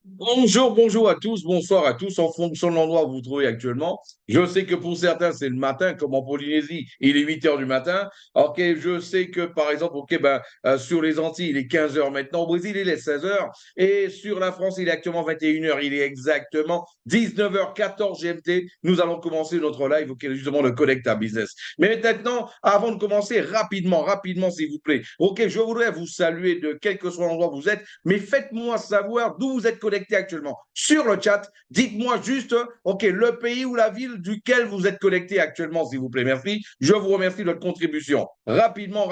Bonjour, bonjour à tous, bonsoir à tous, en fonction de l'endroit où vous vous trouvez actuellement. Je sais que pour certains, c'est le matin, comme en Polynésie, il est 8 heures du matin. Ok, je sais que par exemple, sur les Antilles, il est 15 heures maintenant. Au Brésil, il est 16 heures. Et sur la France, il est actuellement 21 heures. Il est exactement 19h14 GMT. Nous allons commencer notre live, ok, justement, le Connecta Business. Mais maintenant, avant de commencer, rapidement, s'il vous plaît. Ok, je voudrais vous saluer de quel que soit l'endroit où vous êtes, mais faites-moi savoir d'où vous êtes connecté actuellement. Sur le chat, dites-moi juste, ok, le pays ou la ville duquel vous êtes connecté actuellement, s'il vous plaît. Merci. Je vous remercie de votre contribution. Rapidement.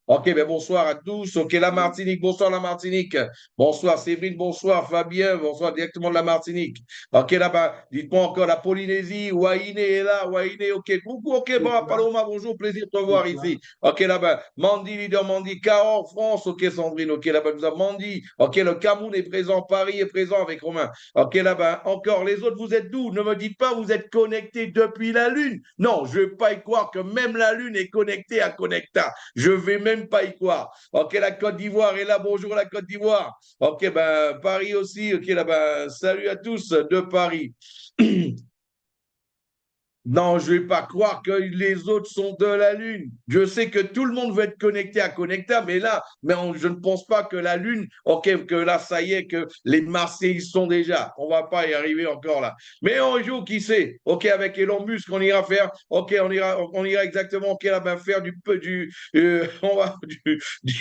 Ok, ben bonsoir à tous. Ok, la Martinique, bonsoir la Martinique. Bonsoir Séverine, bonsoir Fabien, bonsoir directement de la Martinique. Ok, là-bas, dites-moi encore la Polynésie, Wainé est là, Wainé, ok. Coucou, ok, bon, Paloma, bonjour, plaisir de te voir ici. Ok, là-bas, Mandy, leader Mandy, Cahors, France, ok, Sandrine, ok, là-bas, nous avons Mandy, ok, le Cameroun est présent, Paris est présent avec Romain, ok, là-bas, encore, les autres, vous êtes d'où? Ne me dites pas, vous êtes connectés depuis la Lune. Non, je ne vais pas y croire que même la Lune est connectée à Connecta. Je ne vais même pas y croire. Ok, la Côte d'Ivoire est là, bonjour la Côte d'Ivoire. Ok, ben, Paris aussi, ok, là-bas, salut à tous de Paris. Non, je ne vais pas croire que les autres sont de la Lune. Je sais que tout le monde veut être connecté à Connecta, mais là, je ne pense pas que la Lune, ok, que là, ça y est, que les Marseillais y sont déjà. On ne va pas y arriver encore là. Mais un jour, qui sait, ok, avec Elon Musk, on ira faire, ok, on ira exactement, ok, là, ben, faire on va,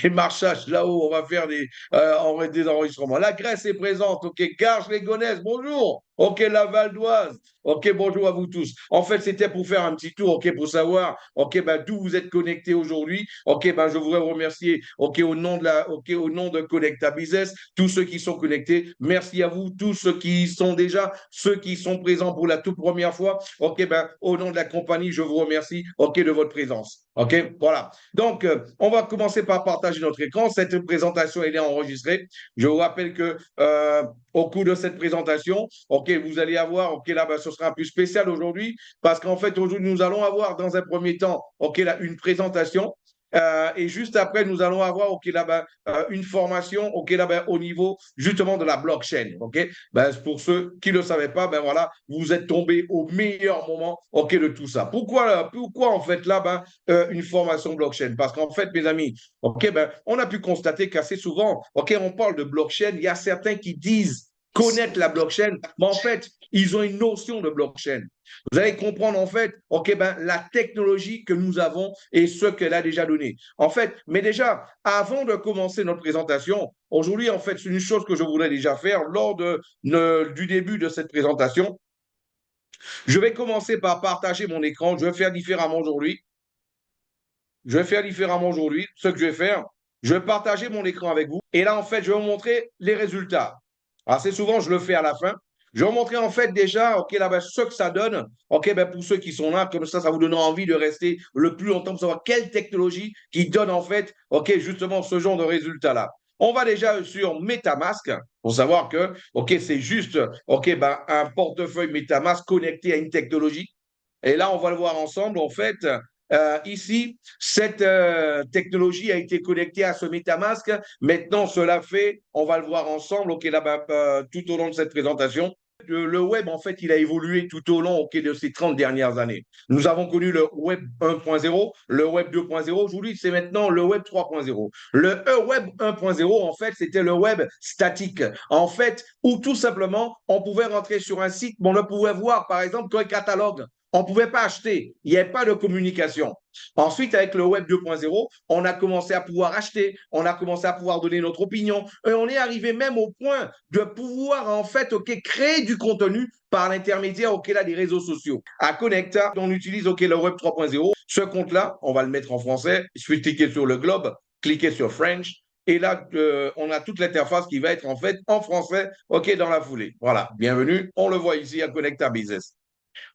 des marchages là-haut, on va faire des enregistrements. La Grèce est présente, ok, Garges-les-Gonesse, bonjour. Ok, la Val d'Oise. Ok, bonjour à vous tous. En fait, c'était pour faire un petit tour, ok, pour savoir, ok, ben, d'où vous êtes connectés aujourd'hui. Ok, ben, je voudrais vous remercier, ok, au nom de Connecta Business, tous ceux qui sont connectés. Merci à vous, tous ceux qui sont déjà, ceux qui sont présents pour la toute première fois. Ok, ben, au nom de la compagnie, je vous remercie, ok, de votre présence. Ok, voilà. Donc, on va commencer par partager notre écran. Cette présentation, elle est enregistrée. Je vous rappelle que au cours de cette présentation, ok, vous allez avoir, ok, là, ben, ce sera un peu spécial aujourd'hui, parce qu'en fait, aujourd'hui, nous allons avoir dans un premier temps, ok, là, une présentation. Et juste après, nous allons avoir ok, là-bas, une formation ok, là-bas, au niveau justement de la blockchain. Ok, ben, pour ceux qui ne le savaient pas, ben, voilà, vous êtes tombés au meilleur moment ok, de tout ça. Pourquoi en fait là-bas une formation blockchain? Parce qu'en fait, mes amis, ok, ben, on a pu constater qu'assez souvent, ok, on parle de blockchain, il y a certains qui disent connaître la blockchain, mais en fait, ils ont une notion de blockchain. Vous allez comprendre en fait, ok, ben, la technologie que nous avons et ce qu'elle a déjà donné. En fait, mais déjà, avant de commencer notre présentation, aujourd'hui, en fait, c'est une chose que je voulais déjà faire du début de cette présentation. Je vais commencer par partager mon écran. Je vais faire différemment aujourd'hui. Ce que je vais faire, je vais partager mon écran avec vous. Et là, en fait, je vais vous montrer les résultats. Assez souvent, je le fais à la fin. Je vais vous montrer en fait déjà, ok, là, ben, ce que ça donne. Ok, ben, pour ceux qui sont là, comme ça vous donnera envie de rester le plus longtemps pour savoir quelle technologie qui donne en fait, ok, justement ce genre de résultats-là. On va déjà sur MetaMask pour savoir que, ok, c'est juste, ok, ben, un portefeuille MetaMask connecté à une technologie. Et là, on va le voir ensemble. En fait, ici, cette technologie a été connectée à ce MetaMask. Maintenant, cela fait, on va le voir ensemble, ok, là-bas, tout au long de cette présentation. Le web, en fait, il a évolué tout au long ok, de ces 30 dernières années. Nous avons connu le web 1.0, le web 2.0. Aujourd'hui, c'est maintenant le web 3.0. Le web 1.0, en fait, c'était le web statique. En fait, où tout simplement, on pouvait rentrer sur un site, mais on ne pouvait voir, par exemple, qu'un catalogue. On ne pouvait pas acheter. Il n'y avait pas de communication. Ensuite, avec le Web 2.0, on a commencé à pouvoir acheter, on a commencé à pouvoir donner notre opinion, et on est arrivé même au point de pouvoir, en fait, ok, créer du contenu par l'intermédiaire ok, là, des réseaux sociaux. À Connecta, on utilise ok, le Web 3.0. Ce compte-là, on va le mettre en français. Il suffit de cliquer sur le globe, cliquer sur French, et là, on a toute l'interface qui va être en fait en français, OK, dans la foulée. Voilà, bienvenue. On le voit ici à Connecta Business.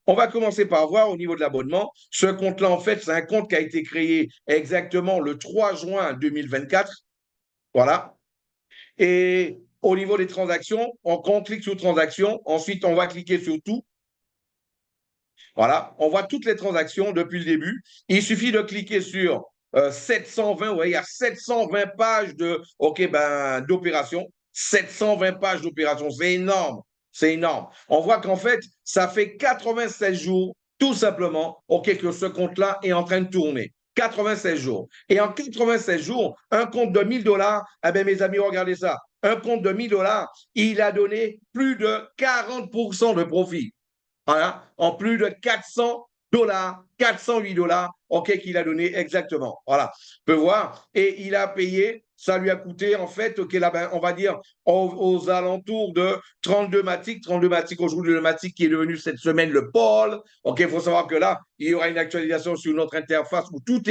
On va commencer par voir au niveau de l'abonnement. Ce compte-là, en fait, c'est un compte qui a été créé exactement le 3 juin 2024. Voilà. Et au niveau des transactions, on clique sur transactions. Ensuite, on va cliquer sur tout. Voilà. On voit toutes les transactions depuis le début. Il suffit de cliquer sur 720. Ouais, il y a 720 pages de, OK, ben, d'opérations. 720 pages d'opération. C'est énorme. C'est énorme. On voit qu'en fait, ça fait 96 jours, tout simplement, OK, que ce compte-là est en train de tourner. 96 jours. Et en 96 jours, un compte de 1000 $, eh bien, mes amis, regardez ça. Un compte de 1000 $, il a donné plus de 40% de profit. Voilà, en plus de 400 $, 408 $, OK, qu'il a donné exactement. Voilà, on peut voir. Et il a payé, ça lui a coûté, en fait, OK, là, ben, on va dire aux alentours de 32 Matic. 32 Matic, aujourd'hui, le Matic qui est devenu cette semaine le Paul. OK, il faut savoir que là, il y aura une actualisation sur notre interface où tout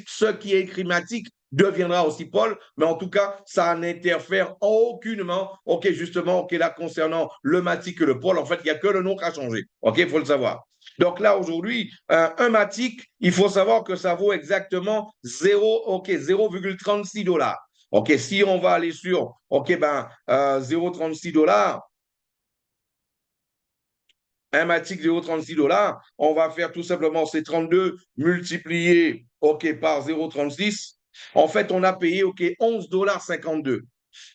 ce qui est écrit Matic deviendra aussi Paul, mais en tout cas, ça n'interfère aucunement, OK, justement, OK, là, concernant le Matic et le Paul, en fait, il n'y a que le nom qui a changé, OK, il faut le savoir. Donc là, aujourd'hui, un Matic, il faut savoir que ça vaut exactement 0,36 $. OK, si on va aller sur, OK, ben, 0,36 $, un Matic 0,36 $, on va faire tout simplement ces 32 multiplié, OK, par 0,36. En fait, on a payé, OK, 11,52 $.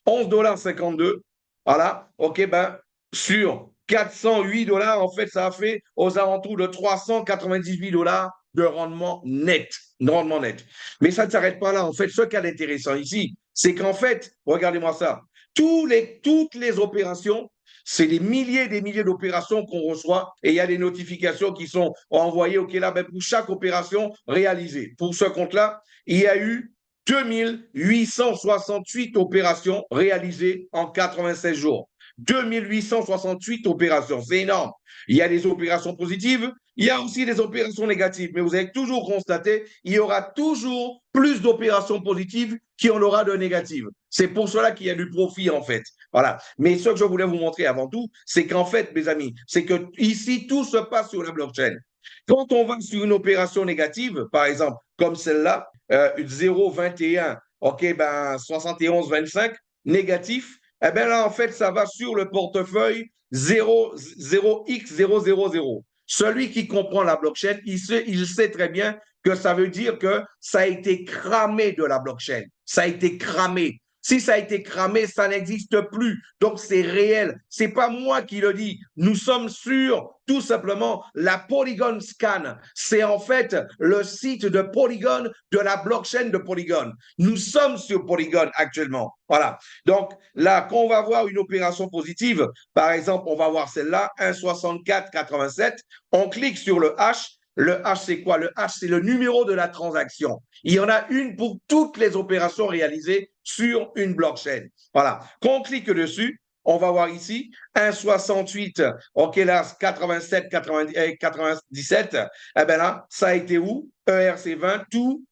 11,52 $, voilà, OK, ben, sur 408 $, en fait, ça a fait aux alentours de 398 $ de rendement net. De rendement net. Mais ça ne s'arrête pas là. En fait, ce qui est intéressant ici, c'est qu'en fait, regardez-moi ça, toutes les opérations, c'est des milliers et des milliers d'opérations qu'on reçoit et il y a des notifications qui sont envoyées OK, là, ben, pour chaque opération réalisée. Pour ce compte-là, il y a eu 2868 opérations réalisées en 96 jours. 2868 opérations, c'est énorme. Il y a des opérations positives, il y a aussi des opérations négatives, mais vous avez toujours constaté, il y aura toujours plus d'opérations positives qu'il y en aura de négatives. C'est pour cela qu'il y a du profit en fait. Voilà. Mais ce que je voulais vous montrer avant tout, c'est qu'en fait, mes amis, c'est que ici, tout se passe sur la blockchain. Quand on va sur une opération négative, par exemple, comme celle-là, 0,21, OK, ben 71,25, négatif, eh bien là, en fait, ça va sur le portefeuille 0x000. Celui qui comprend la blockchain, il sait très bien que ça veut dire que ça a été cramé de la blockchain. Ça a été cramé. Si ça a été cramé, ça n'existe plus. Donc, c'est réel. C'est pas moi qui le dis. Nous sommes sur tout simplement la Polygon Scan. C'est en fait le site de Polygon, de la blockchain de Polygon. Nous sommes sur Polygon actuellement. Voilà. Donc, là, quand on va voir une opération positive, par exemple, on va voir celle-là, 1,6487, on clique sur le H. Le H, c'est quoi? Le H, c'est le numéro de la transaction. Il y en a une pour toutes les opérations réalisées sur une blockchain. Voilà. Quand on clique dessus, on va voir ici 1,68, OK, là, 87, 97. Eh bien là, ça a été où? ERC20,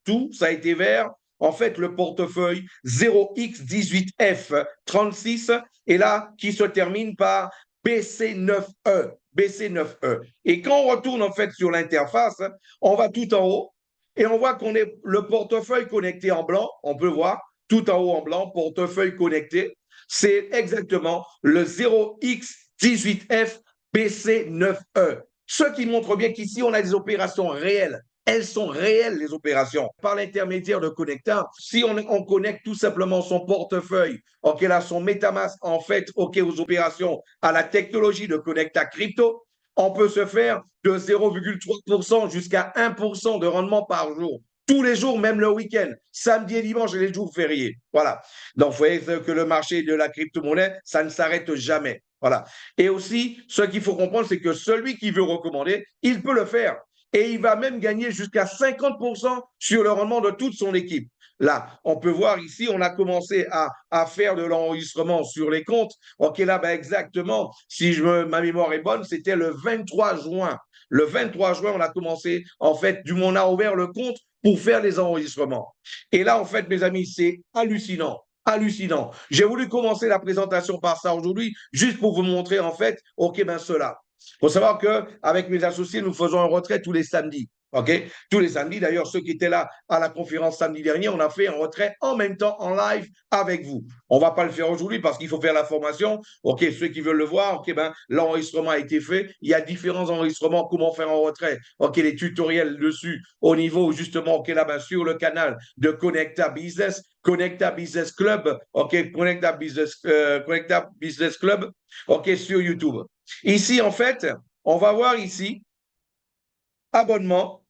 tout, ça a été vert. En fait, le portefeuille 0x18F36, et là, qui se termine par BC9E. BC9E. Et quand on retourne en fait sur l'interface, on va tout en haut et on voit qu'on est le portefeuille connecté en blanc. On peut voir tout en haut en blanc, portefeuille connecté. C'est exactement le 0x18F BC9E. Ce qui montre bien qu'ici, on a des opérations réelles. Elles sont réelles, les opérations. Par l'intermédiaire de Connecta, si on connecte tout simplement son portefeuille, OK, là, son MetaMask, en fait, OK, aux opérations, à la technologie de Connecta Crypto, on peut se faire de 0,3% jusqu'à 1% de rendement par jour. Tous les jours, même le week-end, samedi et dimanche et les jours fériés. Voilà. Donc, vous voyez que le marché de la crypto-monnaie, ça ne s'arrête jamais. Voilà. Et aussi, ce qu'il faut comprendre, c'est que celui qui veut recommander, il peut le faire. Et il va même gagner jusqu'à 50% sur le rendement de toute son équipe. Là, on peut voir ici, on a commencé à faire de l'enregistrement sur les comptes. OK, là, ben exactement, si ma mémoire est bonne, c'était le 23 juin. Le 23 juin, on a commencé, en fait, du moins, on a ouvert le compte pour faire les enregistrements. Et là, en fait, mes amis, c'est hallucinant. Hallucinant. J'ai voulu commencer la présentation par ça aujourd'hui, juste pour vous montrer, en fait, OK, ben cela. Il faut savoir qu'avec mes associés, nous faisons un retrait tous les samedis. OK? Tous les samedis, d'ailleurs, ceux qui étaient là à la conférence samedi dernier, on a fait un retrait en même temps en live avec vous. On ne va pas le faire aujourd'hui parce qu'il faut faire la formation. OK, ceux qui veulent le voir, OK, ben, l'enregistrement a été fait. Il y a différents enregistrements, comment faire un retrait. OK, les tutoriels dessus au niveau justement, OK, là, ben, sur le canal de Connecta Business Club, OK, Connecta Business Club, OK, sur YouTube. Ici, en fait, on va voir ici, abonnement,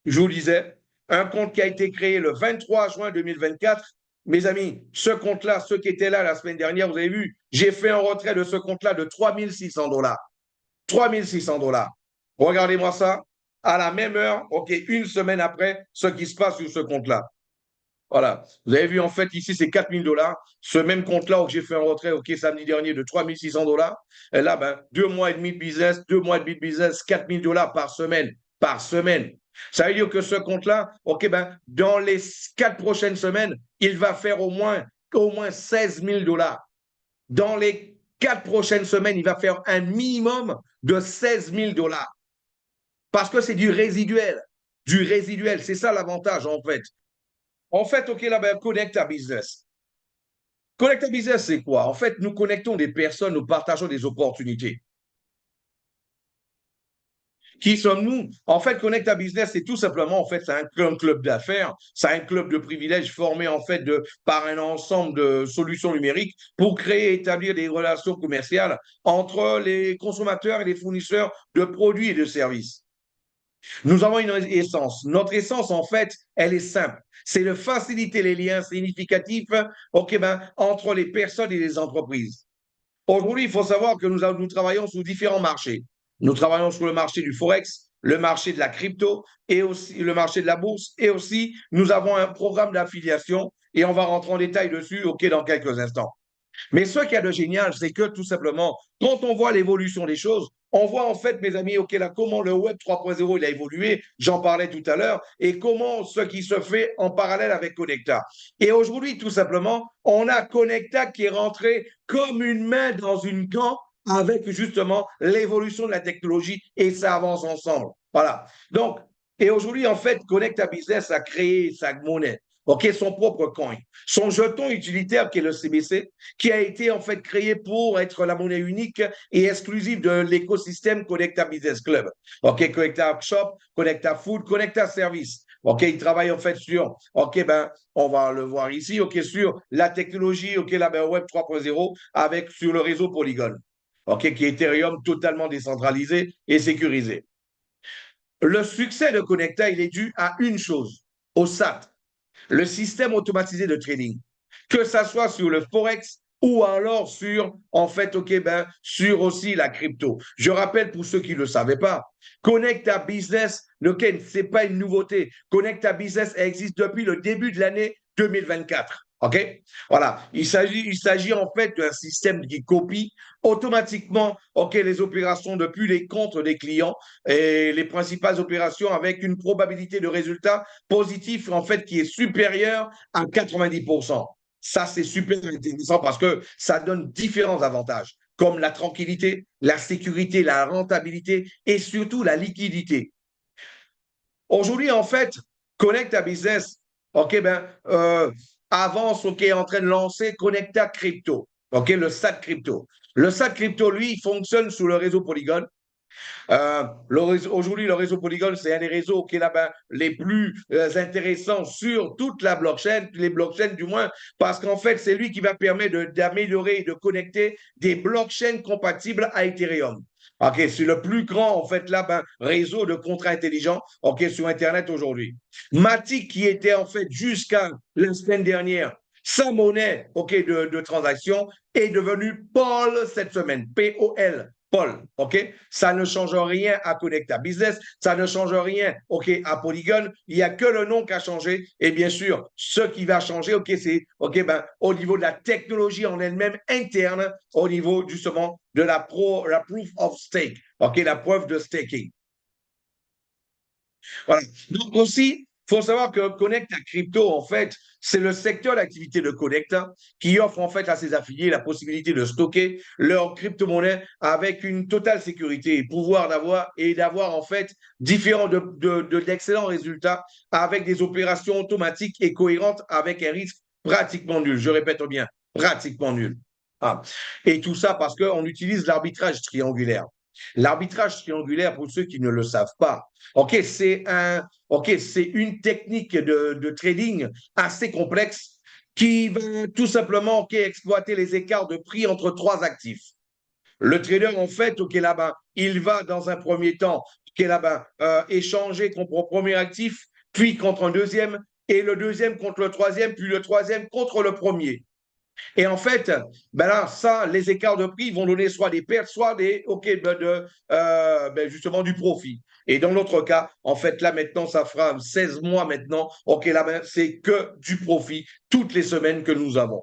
je vous disais, un compte qui a été créé le 23 juin 2024. Mes amis, ce compte-là, ceux qui étaient là la semaine dernière, vous avez vu, j'ai fait un retrait de ce compte-là de 3600 $. 3600 $. Regardez-moi ça. À la même heure, OK, une semaine après, ce qui se passe sur ce compte-là. Voilà. Vous avez vu, en fait, ici, c'est 4000 $. Ce même compte-là où j'ai fait un retrait, OK, samedi dernier de 3600 $. Et là, ben, 2 mois et demi de business, 2 mois et demi de business, 4000 $ par semaine. Par semaine. Ça veut dire que ce compte-là, OK, ben, dans les 4 prochaines semaines, il va faire au moins 16 000 $. Dans les 4 prochaines semaines, il va faire un minimum de 16 000 $. Parce que c'est du résiduel. Du résiduel. C'est ça l'avantage, en fait. En fait, OK, là, ben, Connect à Business. Connect à Business, c'est quoi? En fait, nous connectons des personnes, nous partageons des opportunités. Qui sommes-nous? En fait, Connect à Business, c'est tout simplement, en fait, c'est un club d'affaires, c'est un club de privilèges formé, en fait, par un ensemble de solutions numériques pour créer et établir des relations commerciales entre les consommateurs et les fournisseurs de produits et de services. Nous avons une essence. Notre essence, en fait, elle est simple. C'est de faciliter les liens significatifs OK, ben, entre les personnes et les entreprises. Aujourd'hui, il faut savoir que nous travaillons sur différents marchés. Nous travaillons sur le marché du Forex, le marché de la crypto et aussi le marché de la bourse. Et aussi, nous avons un programme d'affiliation et on va rentrer en détail dessus OK, dans quelques instants. Mais ce qu'il y a de génial, c'est que tout simplement, quand on voit l'évolution des choses, on voit en fait, mes amis, OK, là, comment le Web 3.0 il a évolué, j'en parlais tout à l'heure, et comment ce qui se fait en parallèle avec Connecta. Et aujourd'hui, tout simplement, on a Connecta qui est rentré comme une main dans une gant avec justement l'évolution de la technologie et ça avance ensemble. Voilà. Donc, et aujourd'hui, en fait, Connecta Business a créé sa monnaie. OK, son propre coin. Son jeton utilitaire qui est le CBC, qui a été en fait créé pour être la monnaie unique et exclusive de l'écosystème Connecta Business Club. OK, Connecta Shop, Connecta Food, Connecta Service. OK, il travaille en fait sur, OK, ben, on va le voir ici, OK, sur la technologie, OK, la ben, Web 3.0 avec sur le réseau Polygon. OK, qui est Ethereum totalement décentralisé et sécurisé. Le succès de Connecta, il est dû à une chose, au SAT, le système automatisé de trading, que ça soit sur le Forex ou alors sur, en fait, OK, ben, sur aussi la crypto. Je rappelle pour ceux qui ne le savaient pas, Connecta Business, lequel, ce n'est pas une nouveauté. Connecta Business existe depuis le début de l'année 2024. OK? Voilà. Il s'agit en fait d'un système qui copie automatiquement OK, les opérations depuis les comptes des clients et les principales opérations avec une probabilité de résultat positif en fait qui est supérieure à 90%. Ça, c'est super intéressant parce que ça donne différents avantages, comme la tranquillité, la sécurité, la rentabilité et surtout la liquidité. Aujourd'hui, en fait, Connect à Business, OK, ben, avance, OK, est en train de lancer Connecta Crypto, OK, le SAT Crypto. Le SAT Crypto, lui, il fonctionne sous le réseau Polygon. Aujourd'hui, le réseau Polygon, c'est un des réseaux qui est là-bas les plus intéressants sur toute la blockchain, les blockchains du moins, parce qu'en fait, c'est lui qui va permettre d'améliorer et de connecter des blockchains compatibles à Ethereum. OK, c'est le plus grand, en fait, là, ben, réseau de contrats intelligents, OK, sur Internet aujourd'hui. Matic, qui était, en fait, jusqu'à la semaine dernière, sa monnaie, OK, de transaction, est devenue Paul cette semaine, P-O-L. Paul, OK? Ça ne change rien à Connecta Business, ça ne change rien, OK, à Polygon. Il n'y a que le nom qui a changé. Et bien sûr, ce qui va changer, OK, c'est, OK, ben, au niveau de la technologie en elle-même interne, au niveau justement de la proof of stake, OK, la preuve de staking. Voilà. Donc aussi, il faut savoir que Connecta Crypto, en fait, c'est le secteur d'activité de Connecta qui offre en fait à ses affiliés la possibilité de stocker leur crypto-monnaie avec une totale sécurité et pouvoir d'avoir en fait d'excellents résultats avec des opérations automatiques et cohérentes avec un risque pratiquement nul. Je répète bien, pratiquement nul. Ah. Et tout ça parce qu'on utilise l'arbitrage triangulaire. L'arbitrage triangulaire, pour ceux qui ne le savent pas, c'est une technique de trading assez complexe qui va tout simplement exploiter les écarts de prix entre trois actifs. Le trader, en fait, là-bas, il va dans un premier temps, là-bas, échanger contre un premier actif, puis contre un deuxième, et le deuxième contre le troisième, puis le troisième contre le premier. Et en fait, ben là, ça, les écarts de prix vont donner soit des pertes, soit justement du profit. Et dans l'autre cas, en fait, là maintenant, ça fera 16 mois maintenant. Là, ben, c'est que du profit toutes les semaines que nous avons.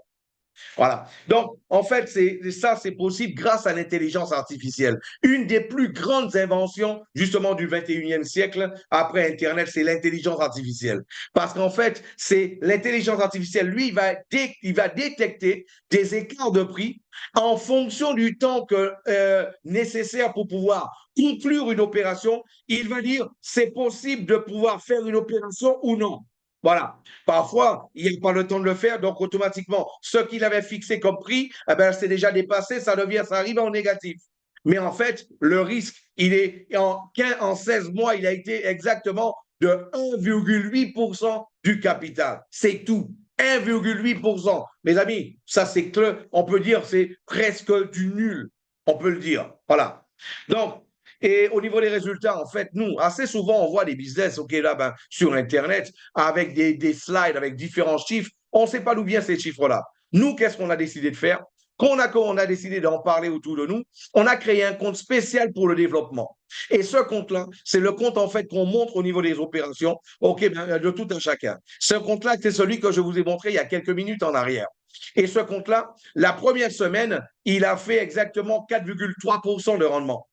Voilà. Donc, en fait, c'est possible grâce à l'intelligence artificielle. Une des plus grandes inventions, justement, du 21e siècle, après Internet, c'est l'intelligence artificielle. Parce qu'en fait, c'est l'intelligence artificielle, lui, il va détecter des écarts de prix en fonction du temps nécessaire pour pouvoir conclure une opération. Il va dire, c'est possible de pouvoir faire une opération ou non. Voilà. Parfois, il n'y a pas le temps de le faire, donc automatiquement, ce qu'il avait fixé comme prix, eh ben, c'est déjà dépassé, ça arrive en négatif. Mais en fait, le risque, il est en 16 mois, il a été exactement de 1,8% du capital. C'est tout. 1,8%. Mes amis, ça c'est clair, on peut dire c'est presque du nul. On peut le dire. Voilà. Donc, et au niveau des résultats, en fait, nous, assez souvent, on voit des business là, ben, sur Internet avec des slides, avec différents chiffres. On ne sait pas d'où viennent ces chiffres-là. Nous, qu'est-ce qu'on a décidé de faire? Quand on a décidé d'en parler autour de nous, on a créé un compte spécial pour le développement. Et ce compte-là, c'est le compte en fait qu'on montre au niveau des opérations, ben, de tout un chacun. Ce compte-là, c'est celui que je vous ai montré il y a quelques minutes en arrière. Et ce compte-là, la première semaine, il a fait exactement 4,3% de rendement.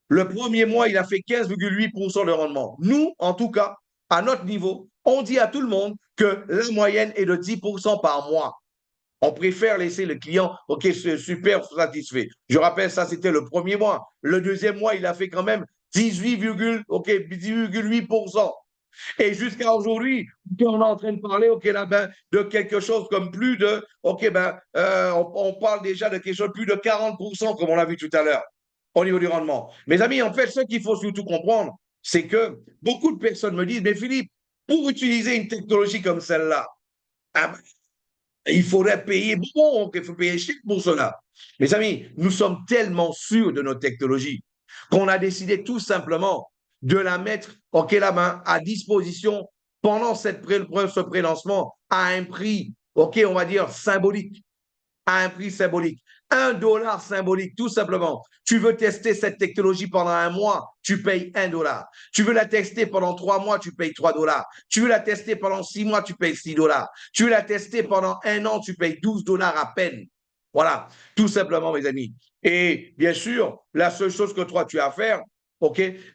Le premier mois, il a fait 15,8% de rendement. Nous, en tout cas, à notre niveau, on dit à tout le monde que la moyenne est de 10% par mois. On préfère laisser le client, super satisfait. Je rappelle, ça, c'était le premier mois. Le deuxième mois, il a fait quand même 18,8%. Et jusqu'à aujourd'hui, on est en train de parler là, ben, de quelque chose comme plus de, on parle déjà de quelque chose de plus de 40%, comme on l'a vu tout à l'heure, au niveau du rendement. Mes amis, en fait, ce qu'il faut surtout comprendre, c'est que beaucoup de personnes me disent, mais Philippe, pour utiliser une technologie comme celle-là, ah ben, il faudrait payer bon, il faut payer cher pour cela. Mes amis, nous sommes tellement sûrs de notre technologie qu'on a décidé tout simplement de la mettre la main à disposition pendant ce prélancement à un prix, on va dire symbolique, à un prix symbolique. $1 symbolique, tout simplement. Tu veux tester cette technologie pendant un mois, tu payes $1. Tu veux la tester pendant 3 mois, tu payes $3. Tu veux la tester pendant 6 mois, tu payes $6. Tu veux la tester pendant 1 an, tu payes $12 à peine. Voilà, tout simplement, mes amis. Et bien sûr, la seule chose que toi, tu as à faire,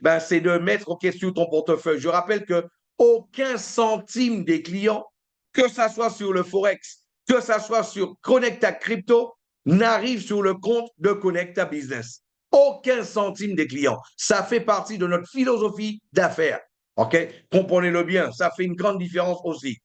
ben, c'est de mettre sur ton portefeuille. Je rappelle que aucun centime des clients, que ça soit sur le Forex, que ça soit sur Connecta Crypto, n'arrive sur le compte de Connecta Business. Aucun centime des clients. Ça fait partie de notre philosophie d'affaires. Comprenez-le bien, ça fait une grande différence aussi.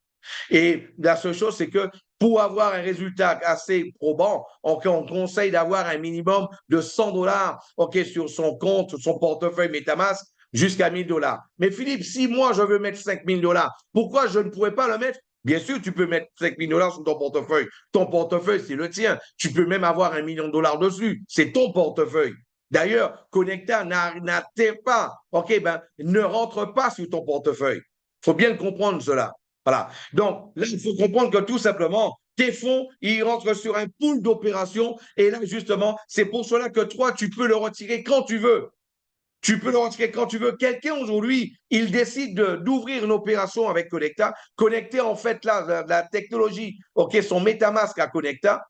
Et la seule chose, c'est que pour avoir un résultat assez probant, on conseille d'avoir un minimum de $100 sur son compte, son portefeuille MetaMask, jusqu'à $1,000. Mais Philippe, si moi je veux mettre $5,000, pourquoi je ne pourrais pas le mettre? Bien sûr, tu peux mettre $5,000 sur ton portefeuille. Ton portefeuille, c'est le tien. Tu peux même avoir $1 million dessus. C'est ton portefeuille. D'ailleurs, Connecta n'atteint pas, ne rentre pas sur ton portefeuille. Il faut bien comprendre cela. Voilà. Donc, là, il faut comprendre que tout simplement, tes fonds, ils rentrent sur un pool d'opérations. Et là, justement, c'est pour cela que toi, tu peux le retirer quand tu veux. Tu peux le retirer quand tu veux. Quelqu'un aujourd'hui, il décide d'ouvrir une opération avec Connecta, connecter en fait là, la technologie, son MetaMask à Connecta.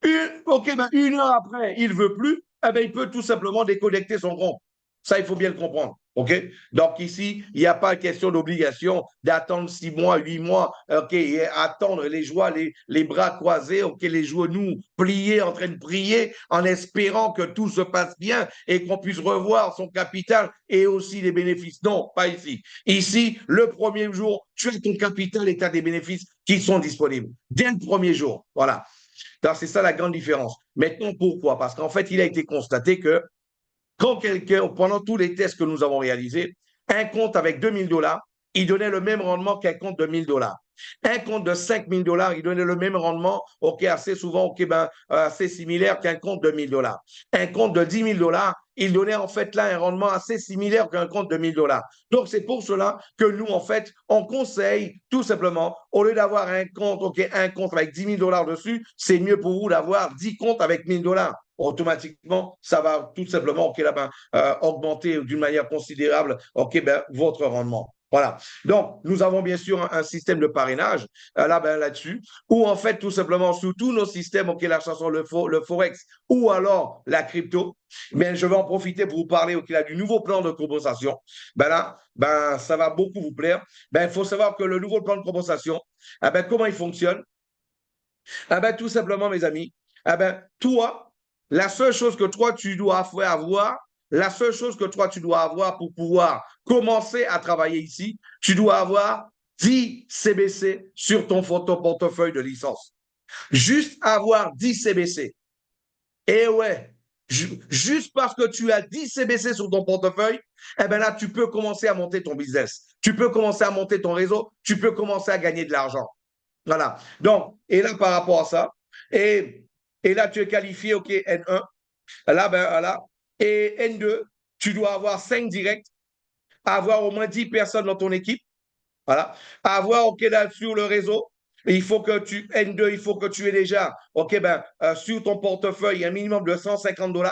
Une heure après, il ne veut plus, il peut tout simplement déconnecter son compte. Ça, il faut bien le comprendre. OK? Donc ici, il n'y a pas question d'obligation d'attendre 6 mois, 8 mois, OK, et attendre les joies, les bras croisés, OK, les genoux pliés, en train de prier, en espérant que tout se passe bien et qu'on puisse revoir son capital et aussi les bénéfices. Non, pas ici. Ici, le premier jour, tu as ton capital et tu as des bénéfices qui sont disponibles dès le premier jour. Voilà. C'est ça la grande différence. Maintenant, pourquoi? Parce qu'en fait, il a été constaté que quand quelqu'un, pendant tous les tests que nous avons réalisés, un compte avec 2 000 $, il donnait le même rendement qu'un compte de 1 000 $. Un compte de 5 000 $, il donnait le même rendement, OK, assez souvent, OK, assez similaire qu'un compte de 1 000 $. Un compte de 10 000 $, il donnait en fait là un rendement assez similaire qu'un compte de 1 000 $. Donc, c'est pour cela que nous, en fait, on conseille tout simplement, au lieu d'avoir un compte, OK, un compte avec 10 000 $ dessus, c'est mieux pour vous d'avoir 10 comptes avec 1 000 $. Automatiquement, ça va tout simplement OK, là, augmenter d'une manière considérable OK, votre rendement. Voilà. Donc, nous avons bien sûr un système de parrainage là-dessus, où en fait, tout simplement, sous tous nos systèmes, OK, la chanson, le Forex ou alors la crypto, mais je vais en profiter pour vous parler OK, là, du nouveau plan de compensation. Ça va beaucoup vous plaire. Il faut savoir que le nouveau plan de compensation, comment il fonctionne? Tout simplement, mes amis, toi, la seule chose que toi, tu dois avoir, la seule chose que toi, tu dois avoir pour pouvoir commencer à travailler ici, tu dois avoir 10 CBC sur ton portefeuille de licence. Juste avoir 10 CBC. Et ouais, juste parce que tu as 10 CBC sur ton portefeuille, là, tu peux commencer à monter ton business. Tu peux commencer à monter ton réseau. Tu peux commencer à gagner de l'argent. Voilà. Donc, et là, par rapport à ça, et, et là, tu es qualifié, OK, N1. Là, voilà. Et N2, tu dois avoir 5 directs, avoir au moins 10 personnes dans ton équipe. Voilà. Avoir, OK, là, sur le réseau. Il faut que N2, il faut que tu aies déjà, OK, sur ton portefeuille, un minimum de 150 $.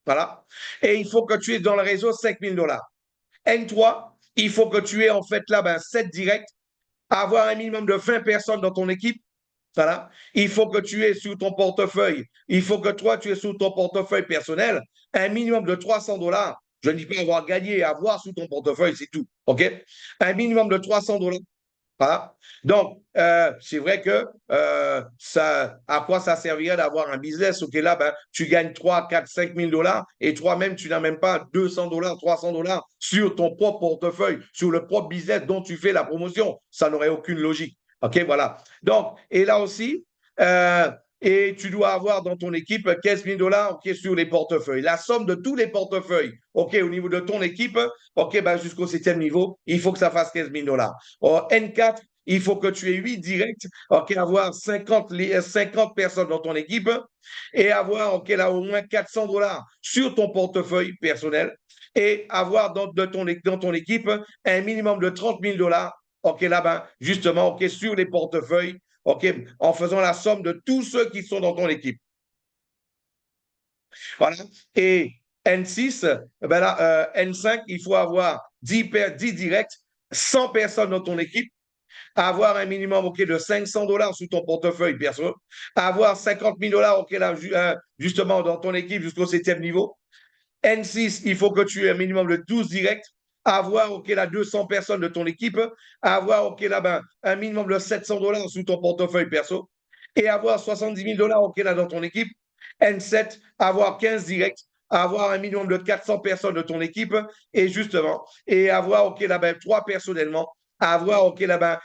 Voilà. Et il faut que tu aies dans le réseau 5 000 $. N3, il faut que tu aies, en fait, là, 7 directs, avoir un minimum de 20 personnes dans ton équipe. Voilà. Il faut que tu aies sur ton portefeuille, il faut que toi, tu aies sur ton portefeuille personnel un minimum de 300 $. Je ne dis pas avoir gagné, avoir sous ton portefeuille, c'est tout. OK? Un minimum de 300 $. Voilà. Donc, c'est vrai que à quoi ça servirait d'avoir un business? OK, là, tu gagnes 3, 4, 5 000 $ et toi-même, tu n'as même pas 200 $, 300 $ sur ton propre portefeuille, sur le propre business dont tu fais la promotion. Ça n'aurait aucune logique. OK, voilà. Donc, et là aussi, et tu dois avoir dans ton équipe 15 000 $ OK, sur les portefeuilles. La somme de tous les portefeuilles, OK, au niveau de ton équipe, OK, jusqu'au 7e niveau, il faut que ça fasse 15 000 $. N4, il faut que tu aies 8 directs, OK, avoir 50 personnes dans ton équipe et avoir, OK, là, au moins 400 $ sur ton portefeuille personnel et avoir dans ton équipe un minimum de 30 000 $, OK, là, justement, OK, sur les portefeuilles, OK, en faisant la somme de tous ceux qui sont dans ton équipe. Voilà. Et N6, N5, il faut avoir 10 directs, 100 personnes dans ton équipe, avoir un minimum OK, de 500 $ sous ton portefeuille perso, avoir 50 000 $ OK, là, justement dans ton équipe jusqu'au 7e niveau. N6, il faut que tu aies un minimum de 12 directs, avoir OK, là, 200 personnes de ton équipe, avoir OK, là, un minimum de 700 $ sous ton portefeuille perso et avoir 70 000 $ OK, là, dans ton équipe. N7, avoir 15 directs, avoir un minimum de 400 personnes de ton équipe et justement, et avoir OK, là, 3 personnellement, avoir OK, là,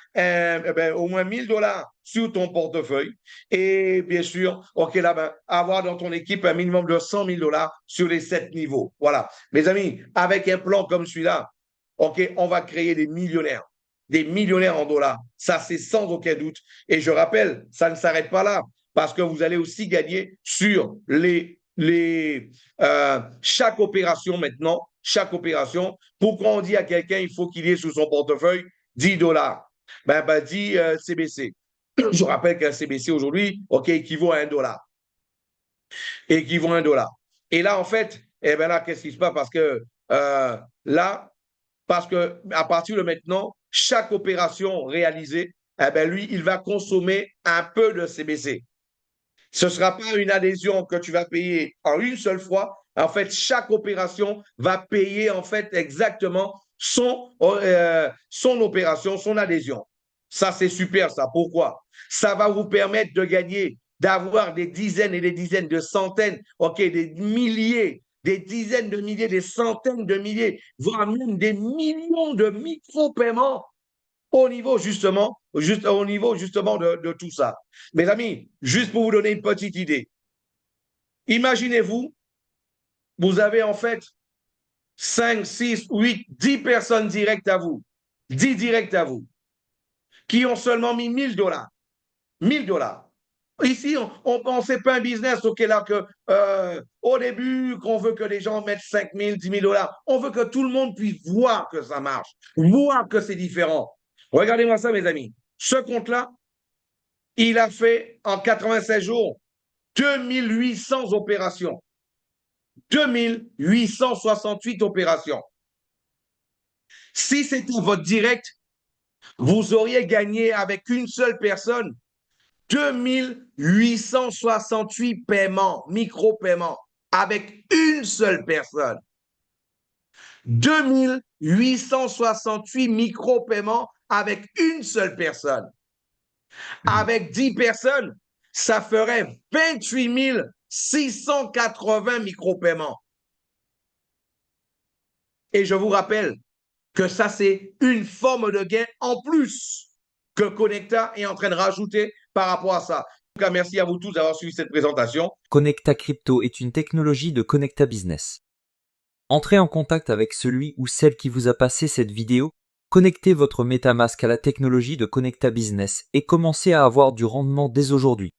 au moins 1 000 $ sur ton portefeuille et bien sûr, OK, là, avoir dans ton équipe un minimum de 100 000 $ sur les 7 niveaux. Voilà. Mes amis, avec un plan comme celui-là, OK, on va créer des millionnaires en dollars. Ça, c'est sans aucun doute. Et je rappelle, ça ne s'arrête pas là parce que vous allez aussi gagner sur chaque opération maintenant, chaque opération. Pourquoi on dit à quelqu'un il faut qu'il ait sous son portefeuille 10 $? 10 CBC. Je rappelle qu'un CBC aujourd'hui, OK, équivaut à 1 $. Équivaut à 1 $. Et là, en fait, là, qu'est-ce qui se passe? Parce que là, parce que à partir de maintenant, chaque opération réalisée, lui, il va consommer un peu de CBC. Ce ne sera pas une adhésion que tu vas payer en une seule fois, En fait, chaque opération va payer en fait exactement son opération, son adhésion. Ça, c'est super, ça. Pourquoi? Ça va vous permettre de gagner, d'avoir des dizaines et des dizaines de centaines, OK, des milliers, des dizaines de milliers, des centaines de milliers, voire même des millions de micro-paiements au niveau justement, au niveau justement de tout ça. Mes amis, juste pour vous donner une petite idée, imaginez-vous, vous avez en fait 5, 6, 8, 10 personnes directes à vous, 10 directes à vous, qui ont seulement mis 1000 $. 1000 $. Ici, on sait pas un business, OK, là, que au début, qu'on veut que les gens mettent 5 000, 10 000 $. On veut que tout le monde puisse voir que ça marche, voir que c'est différent. Regardez-moi ça, mes amis. Ce compte-là, il a fait en 96 jours 2800 opérations. 2868 opérations. Si c'était votre direct, vous auriez gagné avec une seule personne 2868 paiements, micro-paiements, avec une seule personne. 2868 micro-paiements avec une seule personne. Avec 10 personnes, ça ferait 28 680 micro-paiements. Et je vous rappelle que ça, c'est une forme de gain en plus que Connecta est en train de rajouter par rapport à ça. En tout cas, merci à vous tous d'avoir suivi cette présentation. Connecta Crypto est une technologie de Connecta Business. Entrez en contact avec celui ou celle qui vous a passé cette vidéo, connectez votre MetaMask à la technologie de Connecta Business et commencez à avoir du rendement dès aujourd'hui.